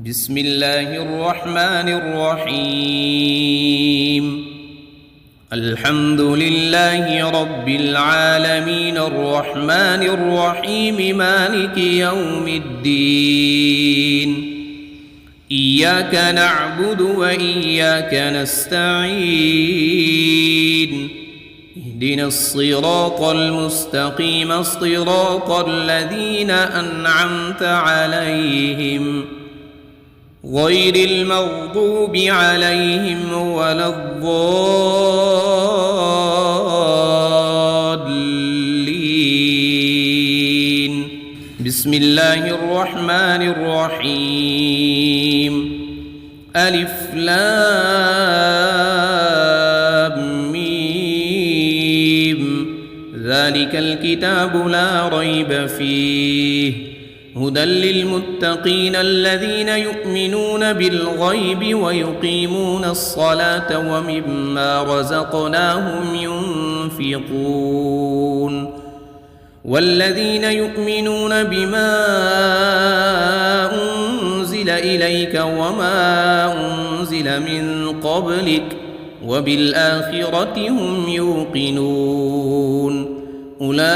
بسم الله الرحمن الرحيم. الحمد لله رب العالمين الرحمن الرحيم مالك يوم الدين. إياك نعبد وإياك نستعين. اهدنا الصراط المستقيم صراط الذين أنعمت عليهم غير المغضوب عليهم ولا الضالين. بسم الله الرحمن الرحيم. ألف لام ميم. ذلك الكتاب لا ريب فيه هدى للمتقين الذين يؤمنون بالغيب ويقيمون الصلاة ومما رزقناهم ينفقون. والذين يؤمنون بما أنزل إليك وما أنزل من قبلك وبالآخرة هم يوقنون. أولئك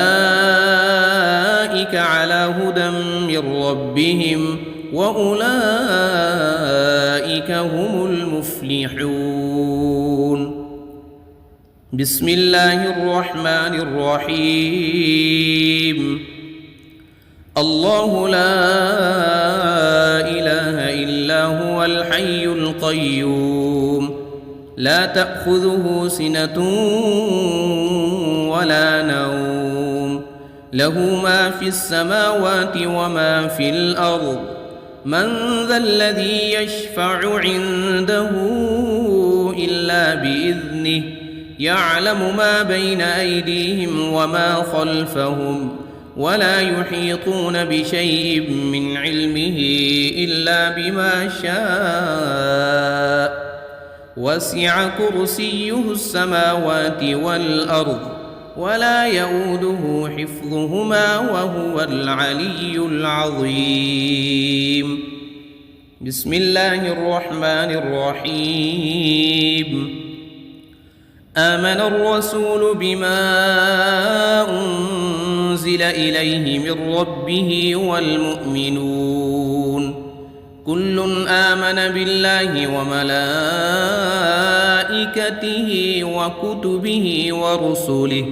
على هدى من ربهم وأولئك هم المفلحون. بسم الله الرحمن الرحيم. الله لا إله إلا هو الحي القيوم لا تأخذه سنة ولا نوم له ما في السماوات وما في الأرض. من ذا الذي يشفع عنده إلا بإذنه يعلم ما بين أيديهم وما خلفهم ولا يحيطون بشيء من علمه إلا بما شاء. وسع كرسيه السماوات والأرض ولا يؤوده حفظهما وهو العلي العظيم. بسم الله الرحمن الرحيم. آمن الرسول بما أنزل إليه من ربه والمؤمنون كل آمن بالله وملائكته وكتبه ورسله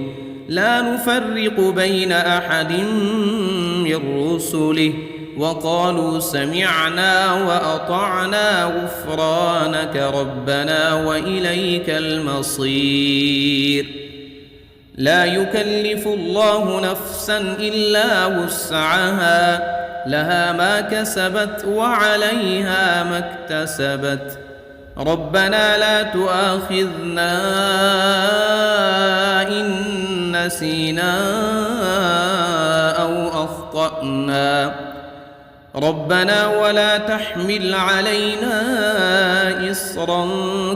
لا نفرق بين أحد من رسله وقالوا سمعنا وأطعنا غفرانك ربنا وإليك المصير. لا يكلف الله نفسا إلا وسعها لها ما كسبت وعليها ما اكتسبت. ربنا لا تؤاخذنا إن نسينا أو أخطأنا ربنا ولا تحمل علينا إصرا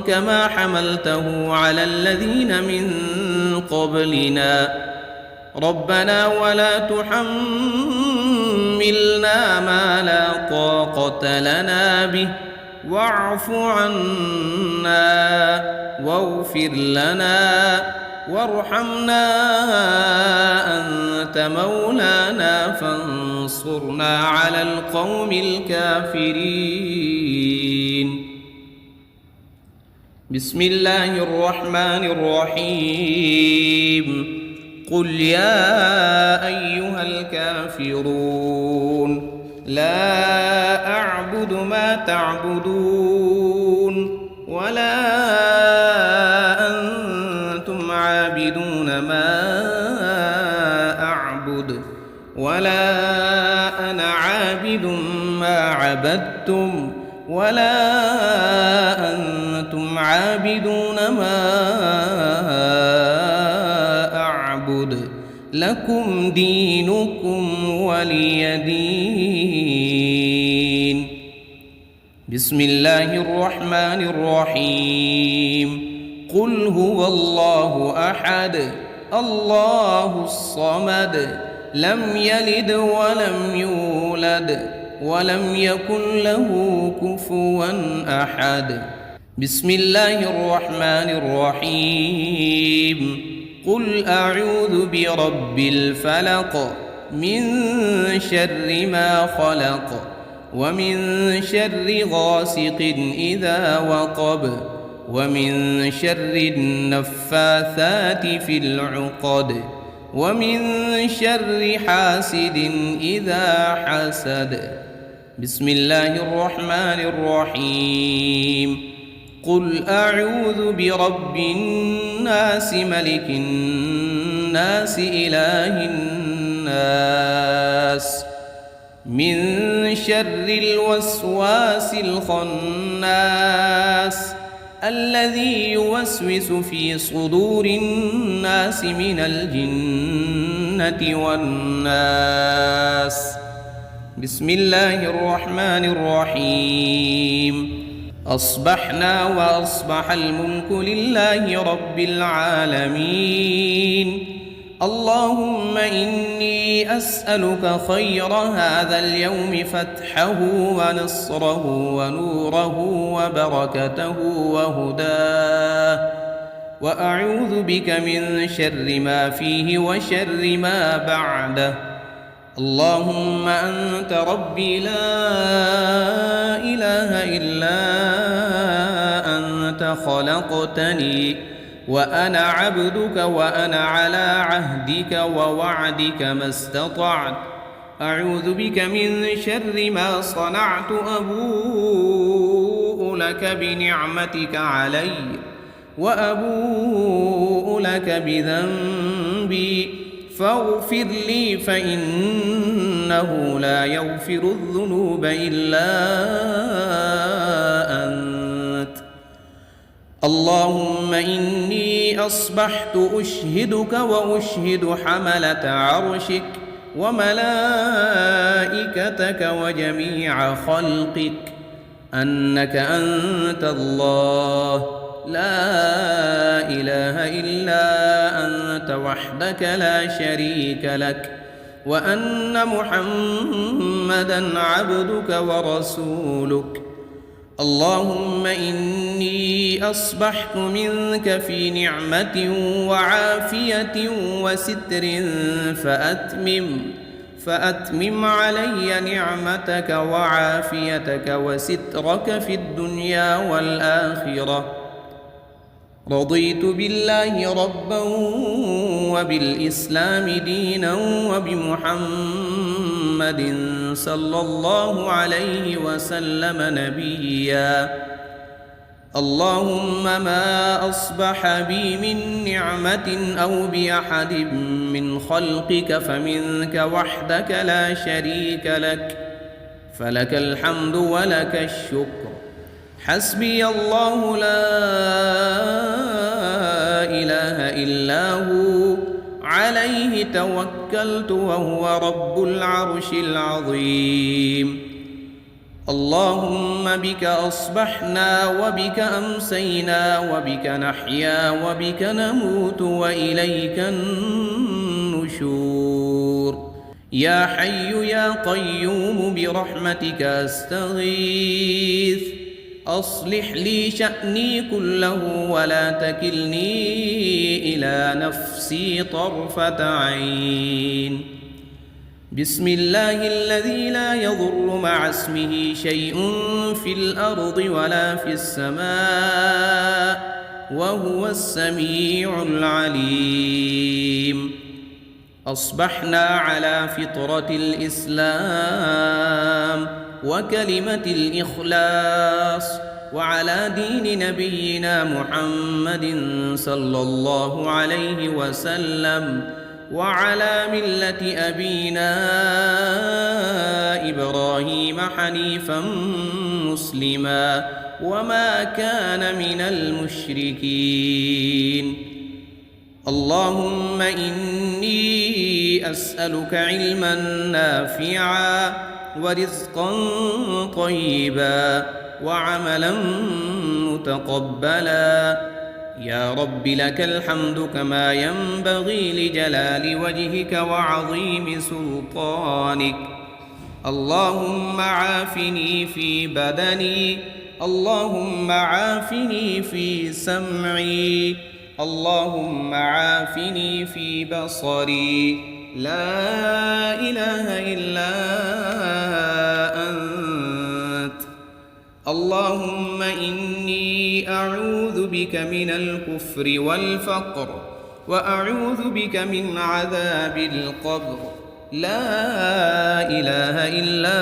كما حملته على الذين من قبلنا ربنا ولا تحملنا ما لا طاقة لنا به واعف عنا واغفر لنا وارحمنا أنت مولانا فانصرنا على القوم الكافرين. بسم الله الرحمن الرحيم. قل يا أيها الكافرون لا أعبد ما تعبدون ولا أنتم عابدون ما أعبد ولا أنا عابد ما عبدتم ولا أنتم عابدون ما أعبد لكم دينكم ولي دين. بسم الله الرحمن الرحيم. قل هو الله أحد الله الصمد لم يلد ولم يولد ولم يكن له كفوا أحد. بسم الله الرحمن الرحيم. قل أعوذ برب الفلق من شر ما خلق ومن شر غاسق إذا وقب ومن شر النفاثات في العقد ومن شر حاسد إذا حسد. بسم الله الرحمن الرحيم. قل أعوذ برب الناس ملك الناس إله الناس من شر الوسواس الخناس الذي يوسوس في صدور الناس من الجنة والناس. بسم الله الرحمن الرحيم. أصبحنا وأصبح الملك لله رب العالمين. اللهم إني أسألك خير هذا اليوم فتحه ونصره ونوره وبركته وهداه، وأعوذ بك من شر ما فيه وشر ما بعده. اللهم أنت ربي لا إله إلا أنت خلقتني وأنا عبدك وأنا على عهدك ووعدك ما استطعت. أعوذ بك من شر ما صنعت. أبوء لك بنعمتك علي وأبوء لك بذنبي فاغفر لي فإنه لا يغفر الذنوب إلا أنت. اللهم إني أصبحت أشهدك وأشهد حملة عرشك وملائكتك وجميع خلقك أنك أنت الله لا إله إلا أنت وحدك لا شريك لك، وأن محمدًا عبدك ورسولك. اللهم إني أصبحت منك في نعمة وعافية وستر فأتمم علي نعمتك وعافيتك وسترك في الدنيا والآخرة. رضيت بالله ربا وبالإسلام دينا وبمحمد صلى الله عليه وسلم نبيا. اللهم ما أصبح بي من نعمة أو بأحد من خلقك فمنك وحدك لا شريك لك، فلك الحمد ولك الشكر. حسبي الله لا إله إلا هو عليه توكلت وهو رب العرش العظيم. اللهم بك أصبحنا وبك أمسينا وبك نحيا وبك نموت وإليك النشور. يا حي يا قيوم برحمتك أستغيث. أصلح لي شأني كله ولا تكلني إلى نفسي طرفة عين. بسم الله الذي لا يضر مع اسمه شيء في الأرض ولا في السماء وهو السميع العليم. أصبحنا على فطرة الإسلام وكلمة الإخلاص وعلى دين نبينا محمد صلى الله عليه وسلم وعلى ملة أبينا إبراهيم حنيفا مسلما وما كان من المشركين. اللهم إني أسألك علما نافعا ورزقا طيبا وعملا متقبلا. يا رب لك الحمد كما ينبغي لجلال وجهك وعظيم سلطانك. اللهم عافني في بدني، اللهم عافني في سمعي، اللهم عافني في بصري، لا إله إلا أنت. اللهم إني أعوذ بك من الكفر والفقر، وأعوذ بك من عذاب القبر، لا إله إلا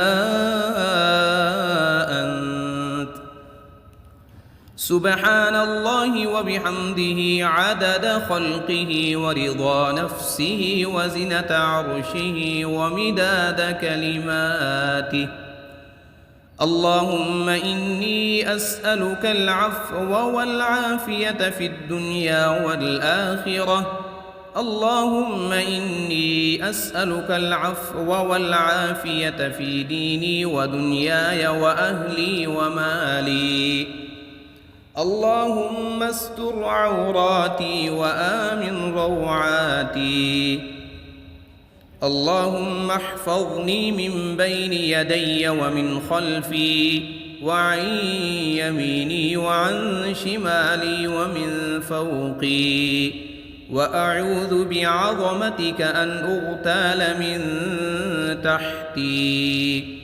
أنت. سبحان الله وبحمده عدد خلقه ورضا نفسه وزنة عرشه ومداد كلماته. اللهم إني أسألك العفو والعافية في الدنيا والآخرة. اللهم إني أسألك العفو والعافية في ديني ودنياي وأهلي ومالي. اللهم استر عوراتي وآمن روعاتي. اللهم احفظني من بين يدي ومن خلفي وعن يميني وعن شمالي ومن فوقي، وأعوذ بعظمتك أن أغتال من تحتي.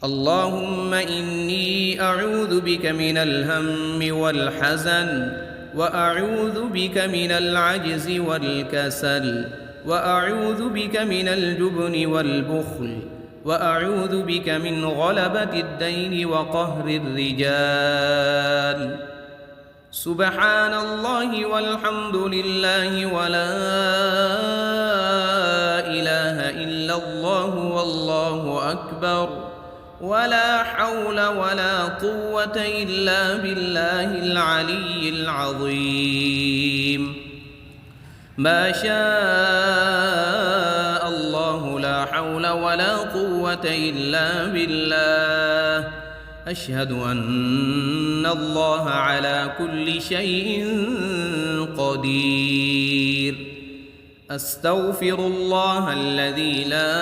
اللهم إني أعوذ بك من الهم والحزن، وأعوذ بك من العجز والكسل، وأعوذ بك من الجبن والبخل، وأعوذ بك من غلبة الدين وقهر الرجال. سبحان الله والحمد لله ولا إله إلا الله والله أكبر، ولا حول ولا قوة إلا بالله العلي العظيم. ما شاء الله لا حول ولا قوة إلا بالله. أشهد أن الله على كل شيء قدير. أستغفر الله الذي لا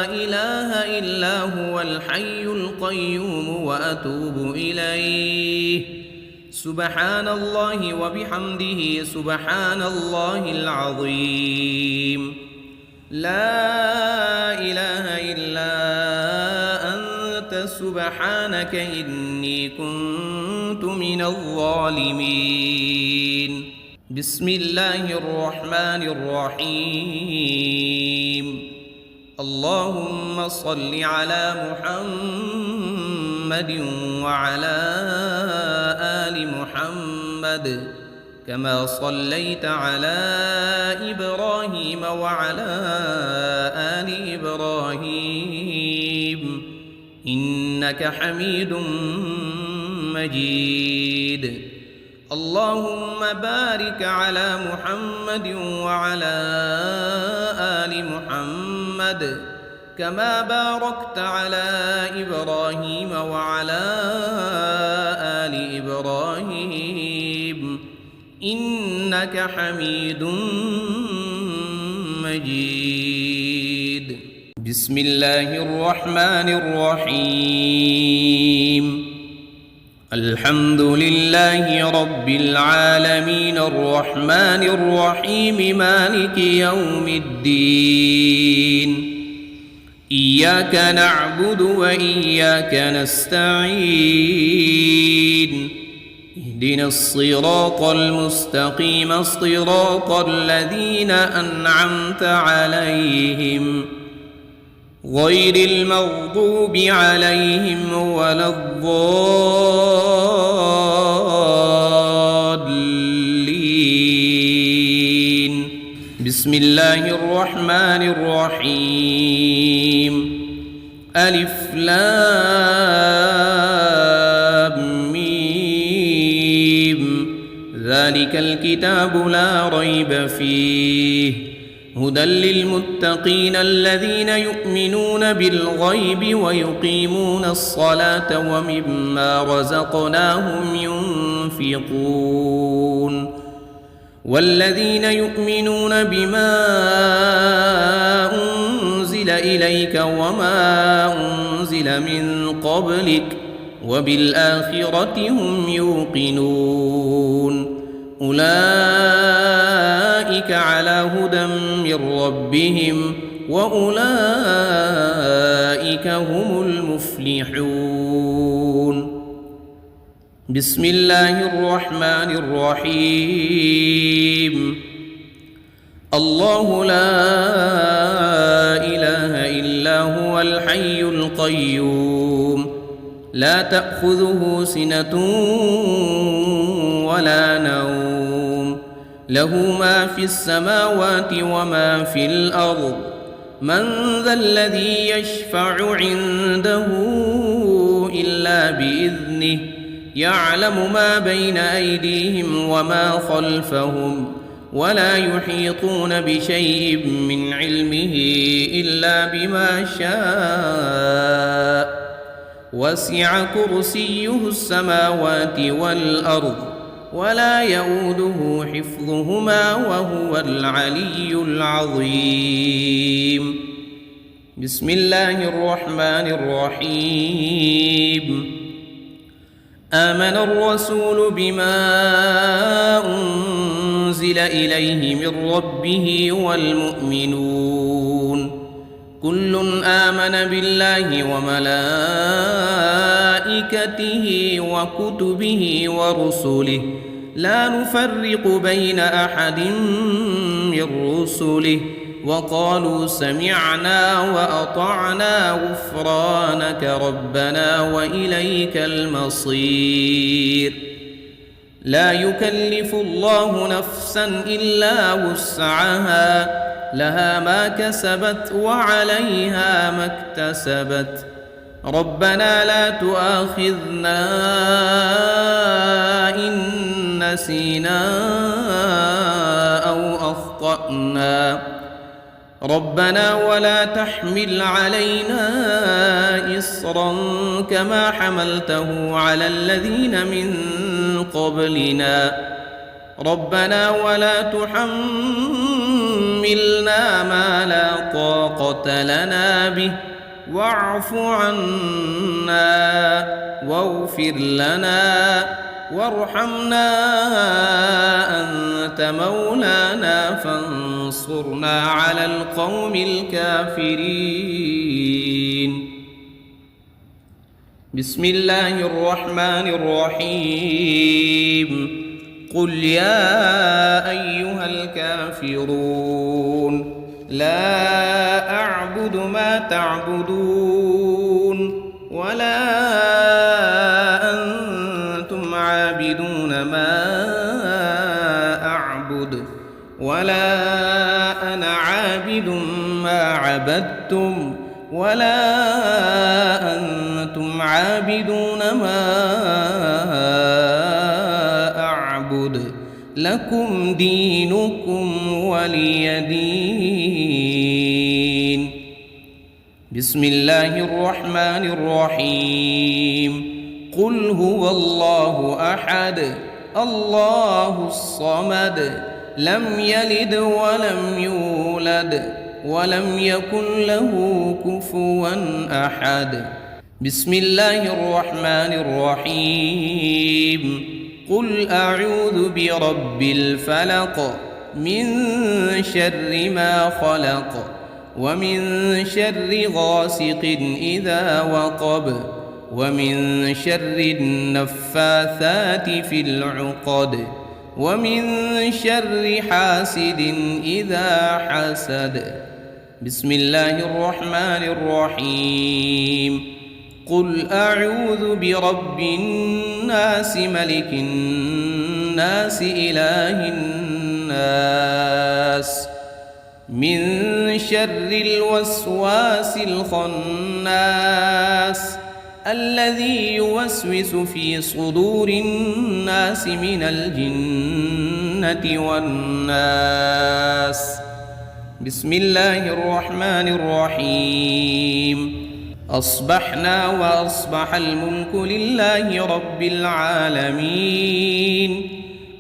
إله إلا هو الحي القيوم وأتوب إليه. سبحان الله وبحمده سبحان الله العظيم. لا إله إلا أنت سبحانك إني كنت من الظالمين. بسم الله الرحمن الرحيم. اللهم صل على محمد وعلى آل محمد كما صليت على إبراهيم وعلى آل إبراهيم إنك حميد مجيد. اللهم بارك على محمد وعلى آل محمد كما باركت على إبراهيم وعلى آل إبراهيم إنك حميد مجيد. بسم الله الرحمن الرحيم. الحمد لله رب العالمين الرحمن الرحيم مالك يوم الدين. إياك نعبد وإياك نستعين. اهدنا الصراط المستقيم صراط الذين أنعمت عليهم غير المغضوب عليهم ولا الضالين. بسم الله الرحمن الرحيم. ألف لام ميم. ذلك الكتاب لا ريب فيه هدى للمتقين الذين يؤمنون بالغيب ويقيمون الصلاة ومما رزقناهم ينفقون. والذين يؤمنون بما أنزل أنزل إليك وما أنزل من قبلك وبالآخرة هم يوقنون أولئك على هدى من ربهم وأولئك هم المفلحون بسم الله الرحمن الرحيم الله لا إله إلا هو الحي القيوم لا تأخذه سنة ولا نوم له ما في السماوات وما في الأرض من ذا الذي يشفع عنده إلا بإذنه يعلم ما بين أيديهم وما خلفهم ولا يحيطون بشيء من علمه إلا بما شاء وسع كرسيه السماوات والأرض ولا يؤوده حفظهما وهو العلي العظيم بسم الله الرحمن الرحيم آمن الرسول بما أنزل إليه من ربه والمؤمنون كل آمن بالله وملائكته وكتبه ورسله لا نفرق بين أحد من رسله وقالوا سمعنا وأطعنا غفرانك ربنا وإليك المصير لا يكلف الله نفسا إلا وسعها لها ما كسبت وعليها ما اكتسبت ربنا لا تؤاخذنا إن نسينا أو أخطأنا ربنا ولا تحمل علينا إصرا كما حملته على الذين من قبلنا ربنا ولا تحملنا ما لا طاقة لنا به واعف عنا واغفر لنا وارحمنا أنت مولانا فانصرنا على القوم الكافرين بسم الله الرحمن الرحيم قل يا أيها الكافرون لا أعبد ما تعبدون ولا أنتم عابدون ما أعبد ولا أنا عابد ما عبدتم ولا أنتم عابدون ما أعبد لكم دينكم ولي دين بسم الله الرحمن الرحيم قل هو الله أحد الله الصمد لم يلد ولم يولد ولم يكن له كفوا أحد بسم الله الرحمن الرحيم قل أعوذ برب الفلق من شر ما خلق ومن شر غاسق إذا وقب ومن شر النفاثات في العقد ومن شر حاسد إذا حسد بسم الله الرحمن الرحيم قل أعوذ برب الناس ملك الناس إله الناس من شر الوسواس الخناس الذي يوسوس في صدور الناس من الجنة والناس بسم الله الرحمن الرحيم أصبحنا وأصبح الملك لله رب العالمين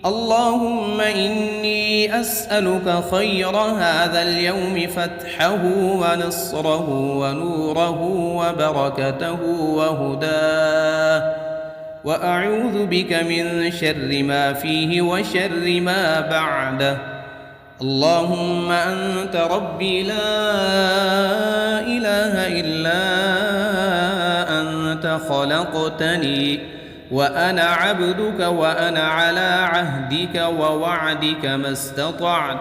اللهم إني أسألك خير هذا اليوم فتحه ونصره ونوره وبركته وهداه، وأعوذ بك من شر ما فيه وشر ما بعده. اللهم أنت ربي لا إله إلا أنت خلقتني وأنا عبدك وأنا على عهدك ووعدك ما استطعت.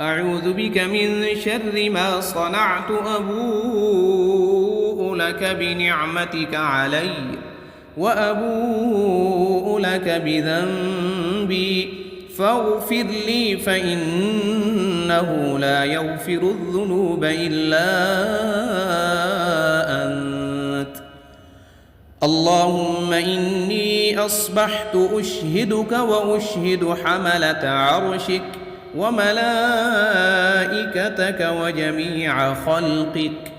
أعوذ بك من شر ما صنعت، أبوء لك بنعمتك علي وأبوء لك بذنبي فاغفر لي فإنه لا يغفر الذنوب إلا أنت. اللهم إني أصبحت أشهدك وأشهد حملة عرشك وملائكتك وجميع خلقك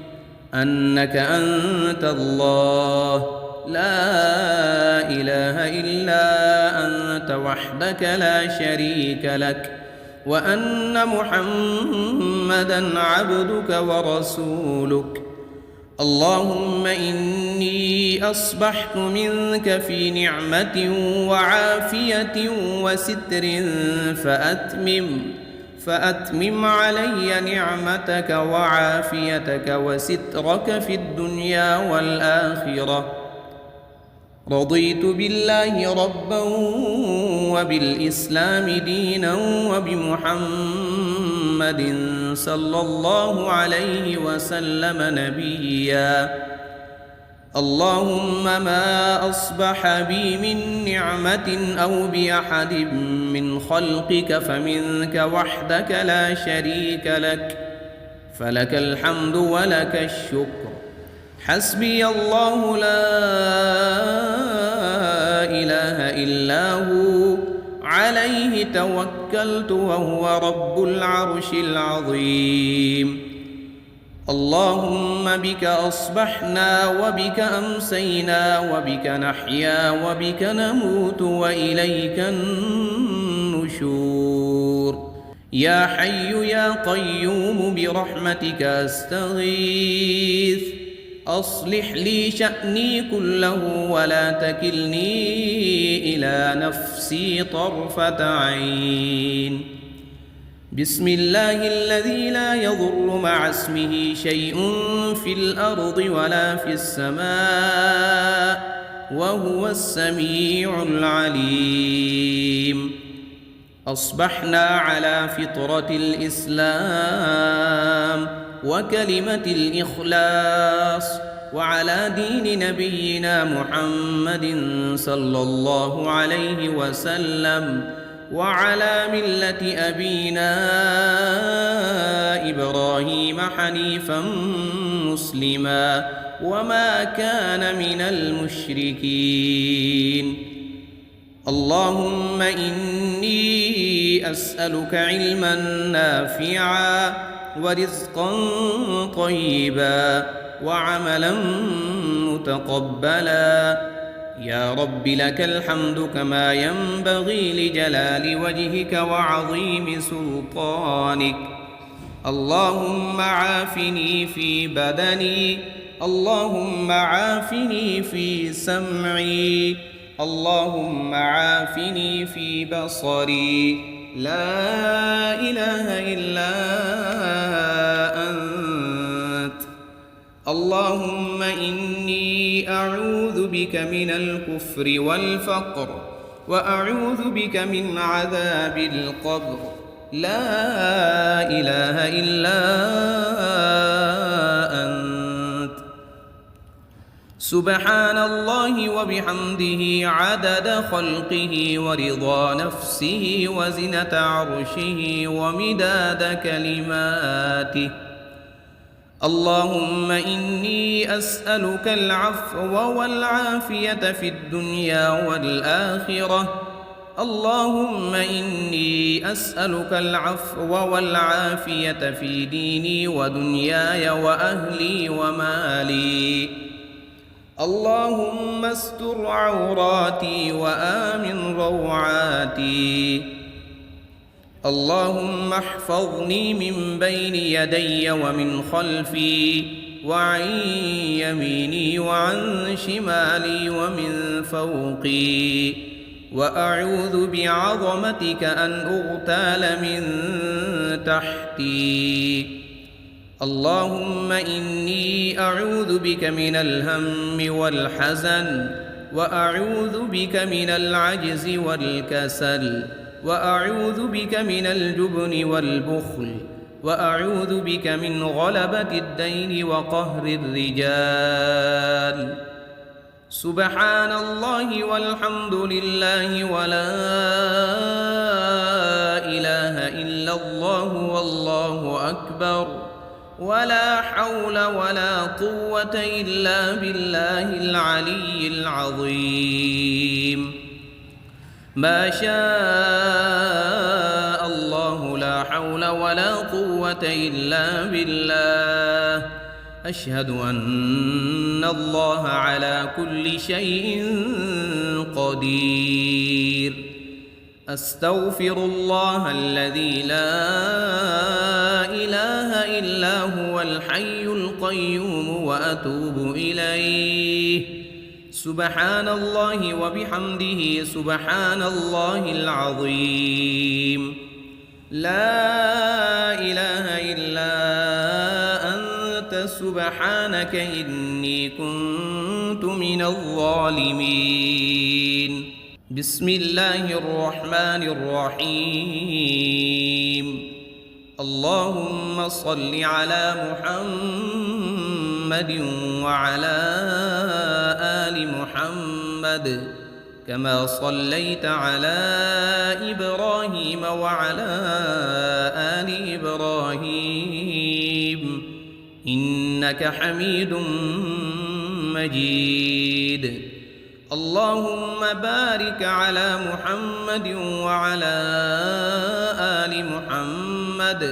أنك أنت الله لا إله إلا أنت وحدك لا شريك لك، وأن محمدًا عبدك ورسولك. اللهم إني أصبحت منك في نعمة وعافية وستر فأتمم علي نعمتك وعافيتك وسترك في الدنيا والآخرة. رضيت بالله ربا وبالإسلام دينا وبمحمد صلى الله عليه وسلم نبيا. اللهم ما أصبح بي من نعمة أو بأحد من خلقك فمنك وحدك لا شريك لك، فلك الحمد ولك الشكر. حسبي الله لا إله إلا هو عليه توكلت وهو رب العرش العظيم. اللهم بك أصبحنا وبك أمسينا وبك نحيا وبك نموت وإليك النشور. يا حي يا قيوم برحمتك أستغيث، أصلح لي شأني كله ولا تكلني إلى نفسي طرفة عين. بسم الله الذي لا يضر مع اسمه شيء في الأرض ولا في السماء وهو السميع العليم. أصبحنا على فطرة الإسلام وكلمة الإخلاص وعلى دين نبينا محمد صلى الله عليه وسلم وعلى ملة أبينا إبراهيم حنيفا مسلما وما كان من المشركين. اللهم إني أسألك علما نافعا ورزقا طيبا وعملا متقبلا. يا رب لك الحمد كما ينبغي لجلال وجهك وعظيم سلطانك. اللهم عافني في بدني، اللهم عافني في سمعي، اللهم عافني في بصري. لا إله إلا أنت. اللهم إني أعوذ بك من الكفر والفقر وأعوذ بك من عذاب القبر. لا إله إلا أنت. سبحان الله وبحمده عدد خلقه ورضا نفسه وزنة عرشه ومداد كلماته. اللهم إني أسألك العفو والعافية في الدنيا والآخرة. اللهم إني أسألك العفو والعافية في ديني ودنياي وأهلي ومالي. اللهم استر عوراتي وآمن روعاتي. اللهم احفظني من بين يدي ومن خلفي وعن يميني وعن شمالي ومن فوقي، وأعوذ بعظمتك أن أغتال من تحتي. اللهم إني أعوذ بك من الهم والحزن، وأعوذ بك من العجز والكسل، وأعوذ بك من الجبن والبخل، وأعوذ بك من غلبة الدين وقهر الرجال. سبحان الله والحمد لله ولا إله إلا الله والله أكبر، ولا حول ولا قوة إلا بالله العلي العظيم. ما شاء الله لا حول ولا قوة إلا بالله. أشهد أن الله على كل شيء قدير. أستغفر الله الذي لا إله إلا هو الحي القيوم وأتوب إليه. سبحان الله وبحمده سبحان الله العظيم. لا إله إلا أنت سبحانك إني كنت من الظالمين. بسم الله الرحمن الرحيم. اللهم صل على محمد وعلى آل محمد كما صليت على إبراهيم وعلى آل إبراهيم إنك حميد مجيد. اللهم بارك على محمد وعلى آل محمد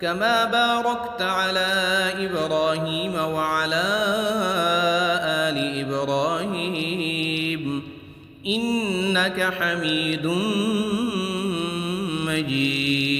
كما باركت على إبراهيم وعلى آل إبراهيم إنك حميد مجيد.